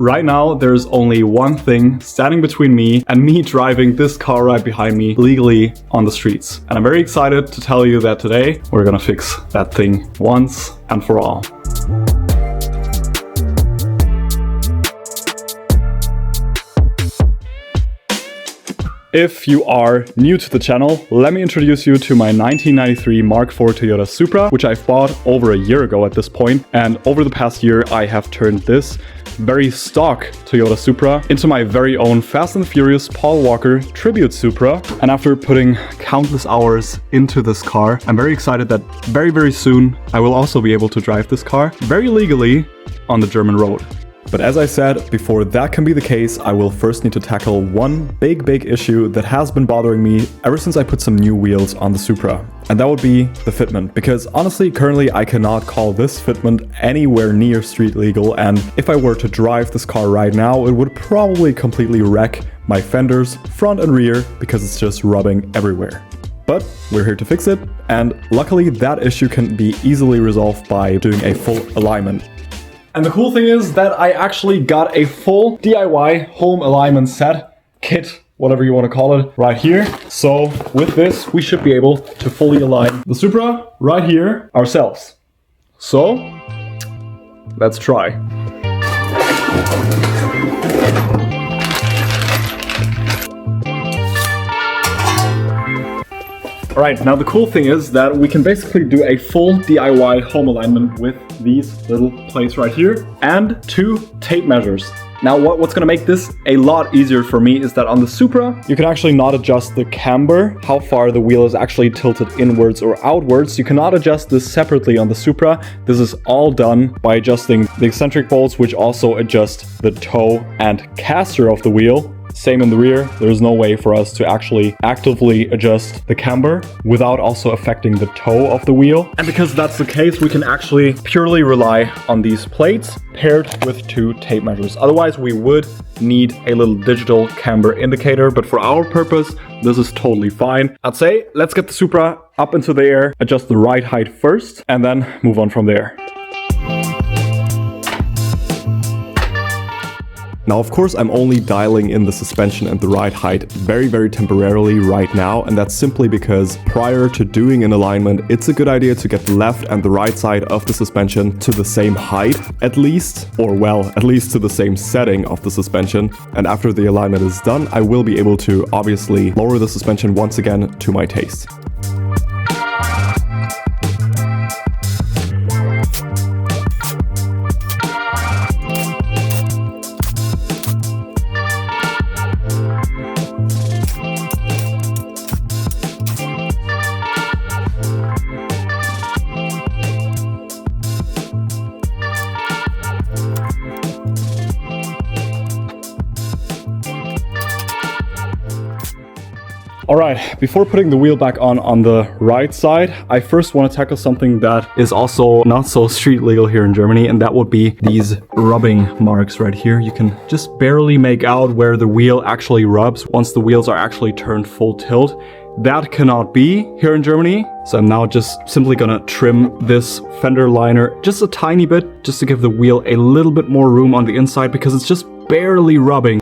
Right now, there's only one thing standing between me and me driving this car right behind me legally on the streets. And I'm very excited to tell you that today we're gonna fix that thing once and for all. If you are new to the channel, let me introduce you to my 1993 Mark IV Toyota Supra, which I've bought over a year ago at this point. And over the past year, I have turned this very stock Toyota Supra into my very own Fast and Furious Paul Walker Tribute Supra. And after putting countless hours into this car, I'm very excited that very soon I will also be able to drive this car very legally on the German road. But as I said, before that can be the case, I will first need to tackle one big issue that has been bothering me ever since I put some new wheels on the Supra. And that would be the fitment, because honestly, currently I cannot call this fitment anywhere near street legal, and if I were to drive this car right now, it would probably completely wreck my fenders, front and rear, because it's just rubbing everywhere. But we're here to fix it, and luckily that issue can be easily resolved by doing a full alignment. And the cool thing is that I actually got a full DIY home alignment set, kit, whatever you want to call it, right here. So with this, we should be able to fully align the Supra right here ourselves. So let's try. Alright, now the cool thing is that we can basically do a full DIY home alignment with these little plates right here and 2 tape measures. Now what's going to make this a lot easier for me is that on the Supra, you can actually not adjust the camber, how far the wheel is actually tilted inwards or outwards. You cannot adjust this separately on the Supra. This is all done by adjusting the eccentric bolts, which also adjust the toe and caster of the wheel. Same in the rear, there's no way for us to actually actively adjust the camber without also affecting the toe of the wheel. And because that's the case, we can actually purely rely on these plates paired with 2 tape measures. Otherwise, we would need a little digital camber indicator, but for our purpose, this is totally fine. I'd say let's get the Supra up into the air, adjust the ride height first, and then move on from there. Now, of course, I'm only dialing in the suspension and the ride height very temporarily right now, and that's simply because prior to doing an alignment, it's a good idea to get the left and the right side of the suspension to the same height, at least, or well, at least to the same setting of the suspension. And after the alignment is done, I will be able to obviously lower the suspension once again to my taste. Alright, before putting the wheel back on the right side, I first want to tackle something that is also not so street legal here in Germany, and that would be these rubbing marks right here. You can just barely make out where the wheel actually rubs once the wheels are actually turned full tilt. That cannot be here in Germany, so I'm now just simply gonna trim this fender liner just a tiny bit, just to give the wheel a little bit more room on the inside, because it's just barely rubbing.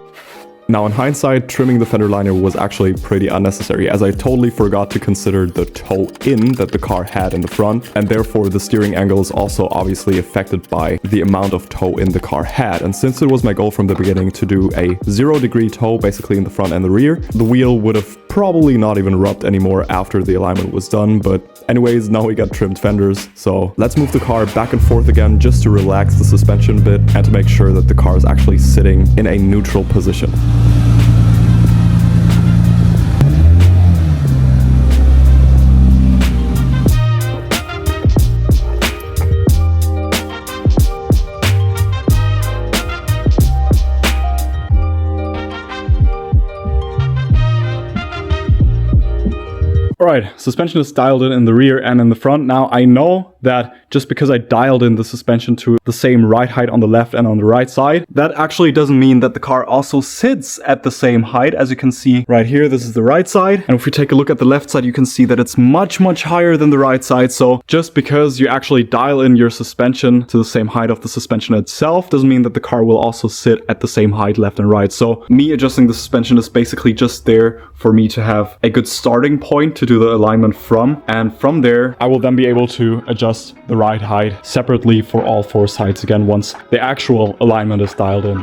Now, in hindsight, trimming the fender liner was actually pretty unnecessary, as I totally forgot to consider the toe in that the car had in the front, and therefore the steering angle is also obviously affected by the amount of toe in the car had. And since it was my goal from the beginning to do a 0-degree toe basically in the front and the rear, the wheel would have probably not even rubbed anymore after the alignment was done. But anyways, now we got trimmed fenders, so let's move the car back and forth again just to relax the suspension a bit and to make sure that the car is actually sitting in a neutral position. Alright, suspension is dialed in the rear and in the front. Now I know that just because I dialed in the suspension to the same ride height on the left and on the right side, that actually doesn't mean that the car also sits at the same height. As you can see right here, this is the right side. And if we take a look at the left side, you can see that it's much higher than the right side. So just because you actually dial in your suspension to the same height of the suspension itself doesn't mean that the car will also sit at the same height left and right. So me adjusting the suspension is basically just there for me to have a good starting point to do the alignment from. And from there, I will then be able to adjust the ride height separately for all four sides again once the actual alignment is dialed in.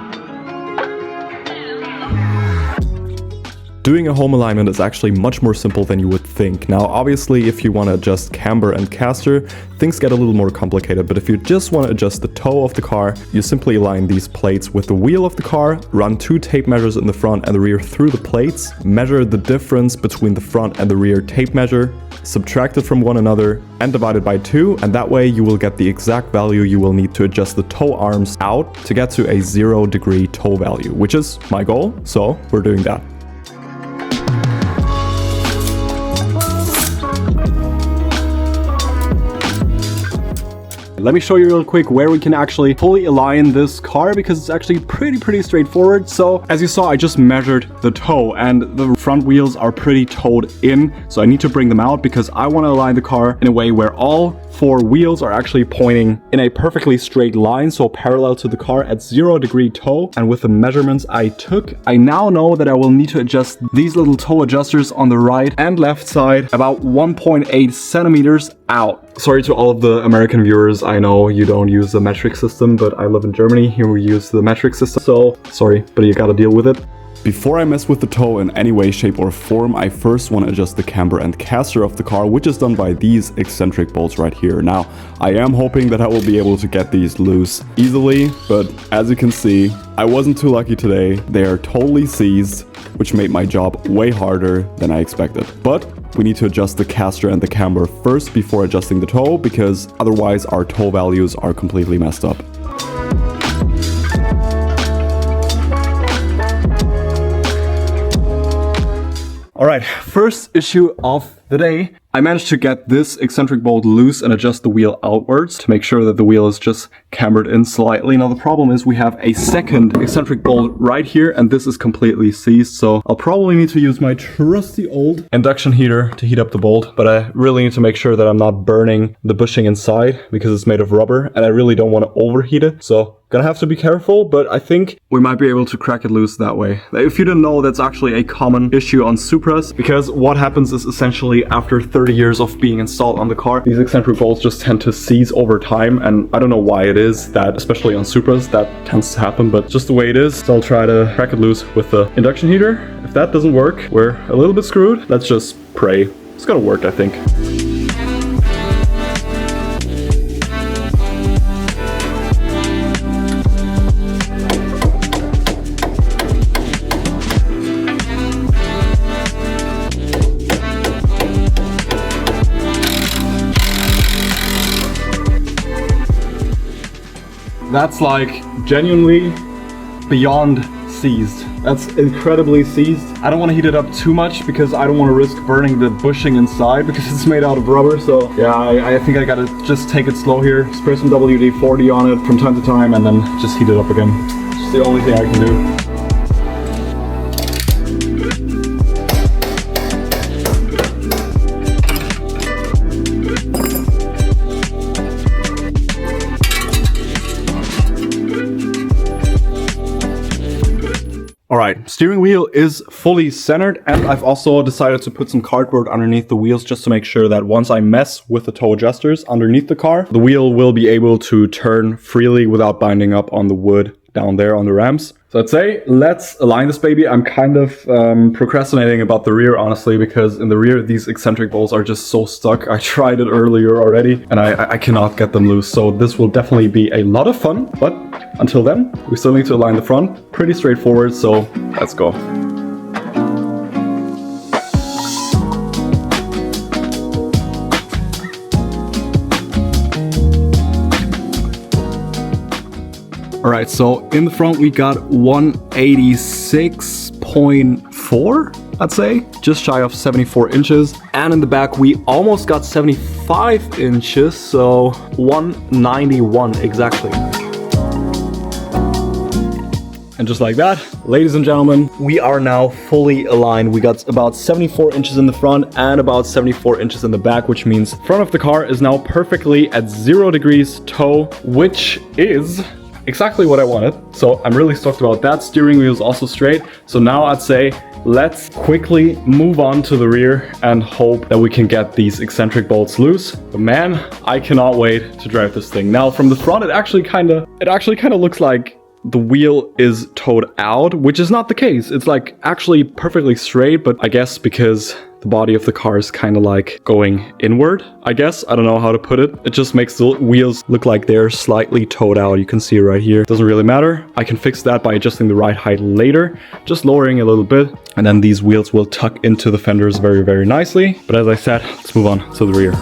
Doing a home alignment is actually much more simple than you would think. Now, obviously, if you want to adjust camber and caster, things get a little more complicated, but if you just want to adjust the toe of the car, you simply align these plates with the wheel of the car, run 2 tape measures in the front and the rear through the plates, measure the difference between the front and the rear tape measure, subtract it from one another, and divide it by 2, and that way you will get the exact value you will need to adjust the toe arms out to get to a 0-degree toe value, which is my goal, so we're doing that. Let me show you real quick where we can actually fully align this car, because it's actually pretty straightforward. So as you saw, I just measured the toe and the front wheels are pretty toed in. So I need to bring them out because I want to align the car in a way where all 4 wheels are actually pointing in a perfectly straight line, so parallel to the car at 0-degree toe. And with the measurements I took, I now know that I will need to adjust these little toe adjusters on the right and left side about 1.8 centimeters out. Sorry to all of the American viewers, I know you don't use the metric system, but I live in Germany, here we use the metric system, so sorry, but you gotta deal with it. Before I mess with the toe in any way, shape or form, I first want to adjust the camber and caster of the car, which is done by these eccentric bolts right here. Now, I am hoping that I will be able to get these loose easily, but as you can see, I wasn't too lucky today. They are totally seized, which made my job way harder than I expected. But we need to adjust the caster and the camber first before adjusting the toe, because otherwise our toe values are completely messed up. Alright, first issue of the day. I managed to get this eccentric bolt loose and adjust the wheel outwards to make sure that the wheel is just cambered in slightly. Now the problem is we have a second eccentric bolt right here and this is completely seized, so I'll probably need to use my trusty old induction heater to heat up the bolt, but I really need to make sure that I'm not burning the bushing inside because it's made of rubber and I really don't want to overheat it, so gonna have to be careful, but I think we might be able to crack it loose that way. If you didn't know, that's actually a common issue on Supras, because what happens is essentially after 30 years of being installed on the car, these eccentric bolts just tend to seize over time, and I don't know why it is that, especially on Supras, that tends to happen, but just the way it is. So I'll try to crack it loose with the induction heater. If that doesn't work, we're a little bit screwed. Let's just pray. It's gonna work, I think. That's like genuinely beyond seized. That's incredibly seized. I don't want to heat it up too much because I don't want to risk burning the bushing inside because it's made out of rubber. So yeah, I think I gotta just take it slow here. Spray some WD-40 on it from time to time and then just heat it up again. It's the only thing I can do. Alright, steering wheel is fully centered and I've also decided to put some cardboard underneath the wheels just to make sure that once I mess with the toe adjusters underneath the car, the wheel will be able to turn freely without binding up on the wood down there on the ramps. So I'd say let's align this baby. I'm kind of procrastinating about the rear, honestly, because in the rear these eccentric bolts are just so stuck. I tried it earlier already and I cannot get them loose. So this will definitely be a lot of fun, but until then, we still need to align the front. Pretty straightforward, so let's go. Alright, so in the front we got 186.4. I'd say. Just shy of 74 inches. And in the back, we almost got 75 inches, so 191 exactly. And just like that, ladies and gentlemen, we are now fully aligned. We got about 74 inches in the front and about 74 inches in the back, which means front of the car is now perfectly at 0 degrees toe, which is exactly what I wanted. So I'm really stoked about that. Steering wheel is also straight. So now I'd say let's quickly move on to the rear and hope that we can get these eccentric bolts loose. But man, I cannot wait to drive this thing. Now from the front, it actually kind of looks like the wheel is towed out, which is not the case. It's like actually perfectly straight, but I guess because the body of the car is kind of like going inward, I guess. I don't know how to put it. It just makes the wheels look like they're slightly towed out. You can see it right here. Doesn't really matter. I can fix that by adjusting the ride height later, just lowering a little bit. And then these wheels will tuck into the fenders very, very nicely. But as I said, let's move on to the rear.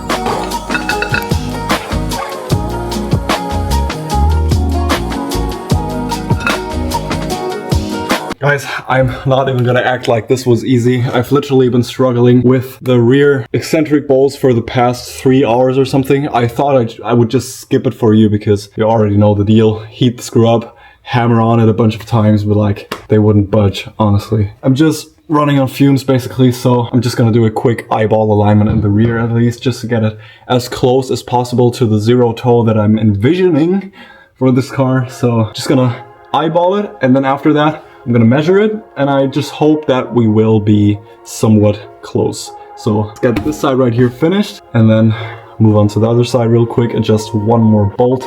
Guys, I'm not even gonna act like this was easy. I've literally been struggling with the rear eccentric bolts for the past 3 hours or something. I thought I would just skip it for you because you already know the deal. Heat the screw up, hammer on it a bunch of times, but like they wouldn't budge, honestly. I'm just running on fumes basically, so I'm just gonna do a quick eyeball alignment in the rear at least, just to get it as close as possible to the 0 toe that I'm envisioning for this car. So just gonna eyeball it, and then after that, I'm gonna measure it, and I just hope that we will be somewhat close. So let's get this side right here finished, and then move on to the other side real quick, adjust one more bolt.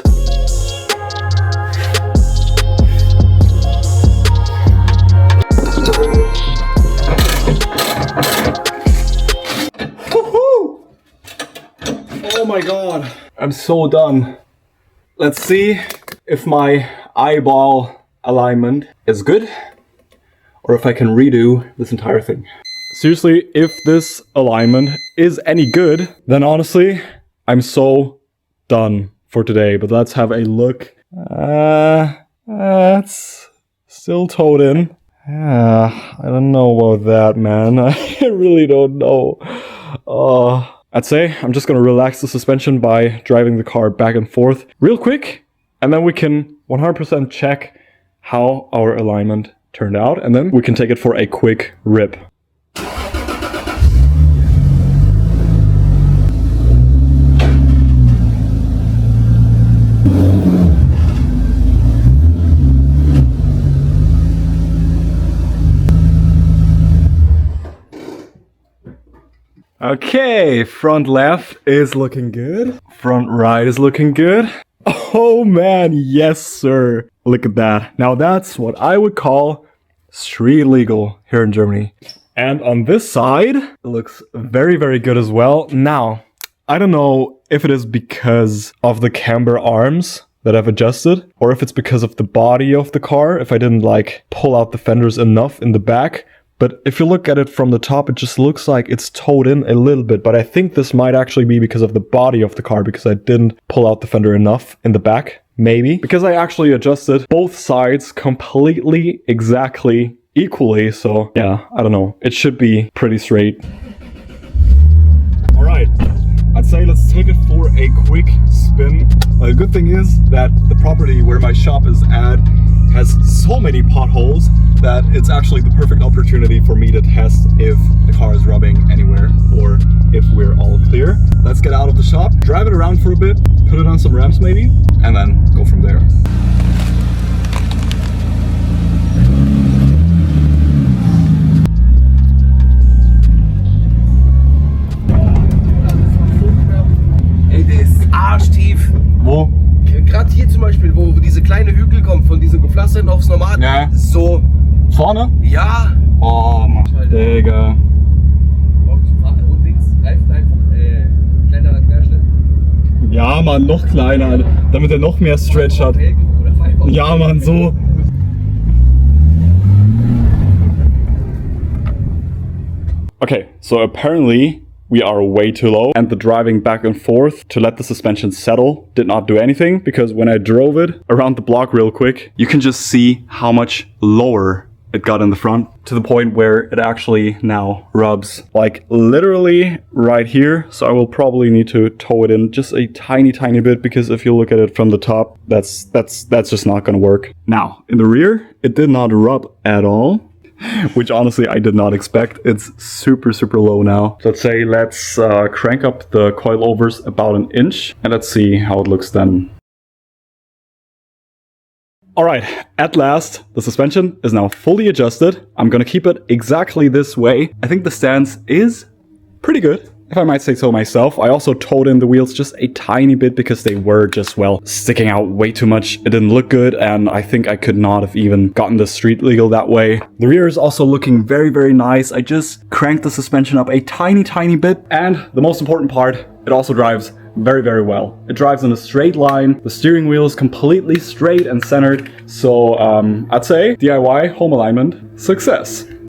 Woohoo! Oh my god, I'm so done. Let's see if my eyeball alignment is good, or if I can redo this entire thing. Seriously, if this alignment is any good, then honestly, I'm so done for today. But let's have a look. It's still towed in. I don't know about that, man. I really don't know. I'd say I'm just gonna relax the suspension by driving the car back and forth real quick, and then we can 100% check how our alignment turned out, and then we can take it for a quick rip. Okay, front left is looking good. Front right is looking good. Oh man, yes sir. Look at that. Now that's what I would call street legal here in Germany. And on this side, it looks very, very good as well. Now, I don't know if it is because of the camber arms that I've adjusted, or if it's because of the body of the car, if I didn't like pull out the fenders enough in the back. But if you look at it from the top, it just looks like it's towed in a little bit. But I think this might actually be because of the body of the car, because I didn't pull out the fender enough in the back, maybe. Because I actually adjusted both sides completely, exactly, equally. So yeah, I don't know. It should be pretty straight. All right, I'd say let's take it for a quick spin. The good thing is that the property where my shop is at has so many potholes that it's actually the perfect opportunity for me to test if the car is rubbing anywhere or if we're all clear. Let's get out of the shop, drive it around for a bit, put it on some ramps maybe, and then go from there. Ey, der ist arschtief. Wo? Gerade hier zum Beispiel, wo diese kleine Hügel kommen, von diesem gepflasterten aufs Normale. Ja. So. Vorne? Ja. Oh Mann, Digga. Und links Reifen einfach kleinerer Querschnitt. Ja Mann, noch kleiner, damit er noch mehr Stretch hat. Ja Mann, so. Okay, so apparently we are way too low, and the driving back and forth to let the suspension settle did not do anything, because when I drove it around the block real quick, you can just see how much lower it got in the front to the point where it actually now rubs like literally right here. So I will probably need to tow it in just a tiny bit, because if you look at it from the top, that's just not gonna work. Now, in the rear, it did not rub at all, which honestly I did not expect. It's super low now. So let's crank up the coilovers about an inch, and let's see how it looks then. Alright, at last, the suspension is now fully adjusted. I'm gonna keep it exactly this way. I think the stance is pretty good, if I might say so myself. I also towed in the wheels just a tiny bit because they were just, well, sticking out way too much. It didn't look good, and I think I could not have even gotten this street legal that way. The rear is also looking very nice. I just cranked the suspension up a tiny bit, and the most important part, it also drives very well. It drives in a straight line. The steering wheel is completely straight and centered. So I'd say DIY home alignment success.